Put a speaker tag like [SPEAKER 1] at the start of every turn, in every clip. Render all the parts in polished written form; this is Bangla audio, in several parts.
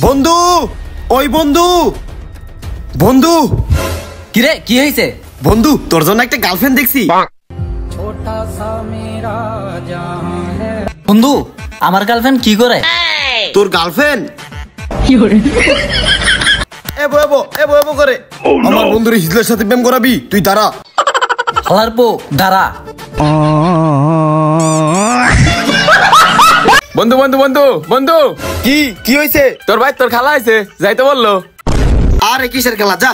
[SPEAKER 1] বন্ধু, ওই বন্ধু, বন্ধু।
[SPEAKER 2] কিরে কি হয়েছে?
[SPEAKER 1] বন্ধু, তোর জন্য একটা গার্লফ্রেন্ড দেখছি।
[SPEAKER 2] বন্ধু, আমার গার্লফ্রেন্ড কি করে?
[SPEAKER 1] তোর গার্লফ্রেন্ড এবো এবো এবো এবো করে আমার বন্ধুর হিজলের সাথে প্রেম করাবি? তুই দাঁড়া।
[SPEAKER 2] হালার পো দাঁড়া।
[SPEAKER 3] বন্ধু বন্ধু বন্ধু বন্ধু,
[SPEAKER 1] কি কি হয়েছে?
[SPEAKER 3] তোর ভাই তোর খালা আছে, যাইতে বললো।
[SPEAKER 1] আরে কিসের খেলা, যা।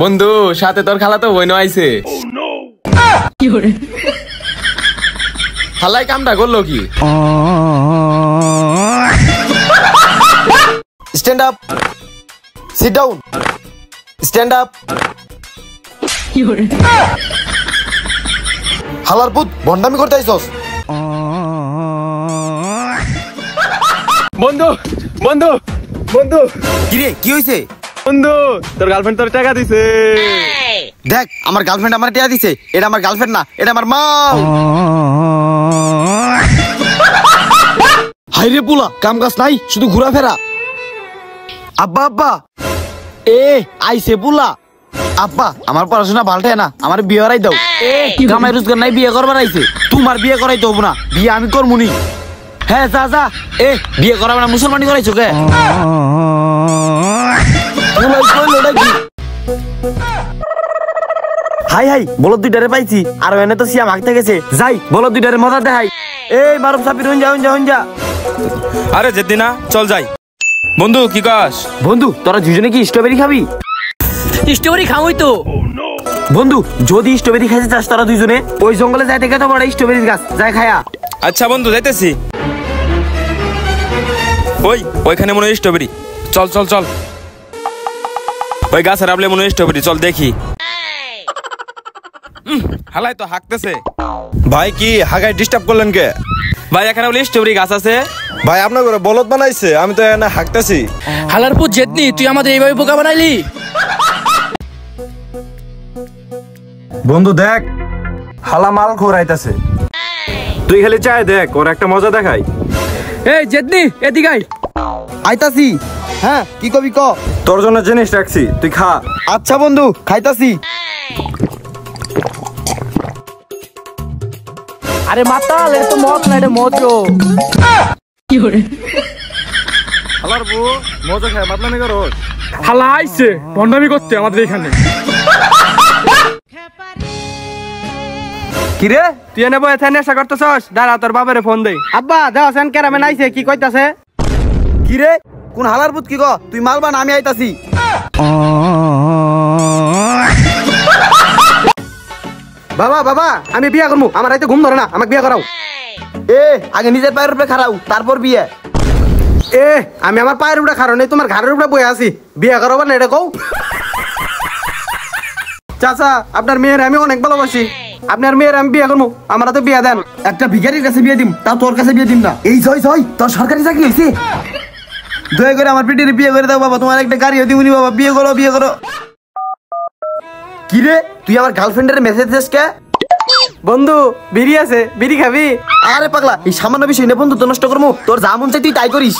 [SPEAKER 3] বন্ধু, সাথে তোর খালা তো বইন আইছে। খালাই কামটা করলো কি?
[SPEAKER 1] Stand up, sit down, stand up. হালার পুত, ভন্ডামি করতে আইছস?
[SPEAKER 3] বন্ধু বন্ধু বন্ধু,
[SPEAKER 1] কিরে কি হয়েছে?
[SPEAKER 3] বন্ধু তোর গার্লফ্রেন্ড তোর টাকা দিছে।
[SPEAKER 1] দেখ, আমার গার্লফ্রেন্ড আমার টিয়া দিছে। এটা আমার গার্লফ্রেন্ড না, এটা আমার মা। হাই রে পুলা, কাম কাজ নাই, শুধু ঘোরাফেরা। আব্বা আব্বা, এ আইছে পুলা। আব্বা, আমার পড়াশোনা ভালটে না, আমার বিয়ে করাই দাও। কামাই রোজগার নাই, বিয়ে করবার আইছে। তোমার বিয়ে করাই দেবো না, বিয়ে আমি করবনি। হ্যাঁ যা যা। এ বিয়ে করাবে না, মুসলমানি করাইছো কে? হাই হাই, বলদ দুইটারে পাইছি। আর এনে তো সিয়াম হাঁকতে গেছে। যাই, বলদ দুইটারে মজা দেখাই। এই মারুফ সাপির হইন যা হইন যা।
[SPEAKER 4] আরে যেদি না, চল যাই। বন্ধু কি কাস?
[SPEAKER 1] বন্ধু, তোরা দুজনে কি স্ট্রবেরি খাবি?
[SPEAKER 2] স্ট্রবেরি খাওয়াই তো।
[SPEAKER 1] বন্ধু, যদি স্ট্রবেরি খাইতে চাস তোরা দুজনে ওই জঙ্গলে যাই থেকে তো বড় স্ট্রবেরি গাছ যাই খায়া।
[SPEAKER 4] আচ্ছা বন্ধু, যাইতেছি। ওইখানে মনে হয় স্ট্রবেরি। চল চল চল, ওই গাছের আপলে মনে হয় স্ট্রবেরি। চল দেখি। হালাই তো হাঁকতেছে।
[SPEAKER 5] ভাই কি হাগায় ডিস্টার্ব করলেন কে?
[SPEAKER 4] ভাই এখানে বলে স্ট্রবেরি গাছ আছে।
[SPEAKER 5] ভাই আপনার ঘরে বলদ বানাইছে, আমি তো এখানে হাঁকতেছি।
[SPEAKER 2] হালার পো জেদনি, তুই আমাদের এইভাবে বোকা বানাইলি।
[SPEAKER 5] বন্ধু দেখ, হালা মাল খোরাইতেছে। তুই খালি চাই দেখ, ওর একটা মজা দেখাই।
[SPEAKER 2] এই জেদনি, এদিকে আয়।
[SPEAKER 1] আইতাছি। হ্যাঁ, কি কবি ক।
[SPEAKER 5] তোর জন্য জিনিস রাখছি, তুই খা।
[SPEAKER 1] আচ্ছা বন্ধু, খাইতাছি।
[SPEAKER 2] আরে মাতাল, এটা তো মদ না, এটা মদ।
[SPEAKER 5] হালার বউ মজা খায়, বাদলামি করো।
[SPEAKER 6] হালা আইছে ভন্ডামি করতে আমাদের এখানে।
[SPEAKER 1] কিরে
[SPEAKER 6] তুই এনে বই এখানে নেশা করতেছস? দাঁড়া, তোর বাবারে ফোন দেই।
[SPEAKER 1] আব্বা দাও, সেন কেরামে নাইছে, কি কইতাছে? কিরে কোন হালার পুত, কি গ? তুই মালবা না, আমি আইতাছি। বাবা বাবা, আমি বিয়া করবো। আমার রাইতে ঘুম ধরে না, আমাকে বিয়া করাও। এ আগে নিজের পায়ের উপরে খাড়াও, তারপর বিয়ে। এ আমি আমার পায়ের উপরে খাড়াও নেই, তোমার ঘাড়ের উপরে বয়ে আছি। বিয়া করাবো না, এটা কও। চাচা, আপনার মেয়ের আমি অনেক ভালোবাসি। আপনার মেয়ের আমি বিয়ে করবো, আমরা তো বিয়ে দেন। একটা ভিখারির কাছে বিয়ে দিম, তা তোর কাছে বিয়ে দিম না। এই ছয় ছয়, তোর সরকারি চাকরি হয়েছে? দয়া করে আমার পিটির বিয়ে করে দাও বাবা, তোমার একটা গাড়ি দিবনি বাবা, বিয়ে করো বিয়ে করো। কিরে তুই আমার গার্লফ্রেন্ডের মেসেজ দিস কে?
[SPEAKER 6] বন্ধু বিড়ি আছে, বিড়ি খাবি?
[SPEAKER 1] আরে পাগলা, এই সামান্য বিষয় নিয়ে বন্ধু তো নষ্ট করবো? তোর যা মন চাই তুই তাই করিস।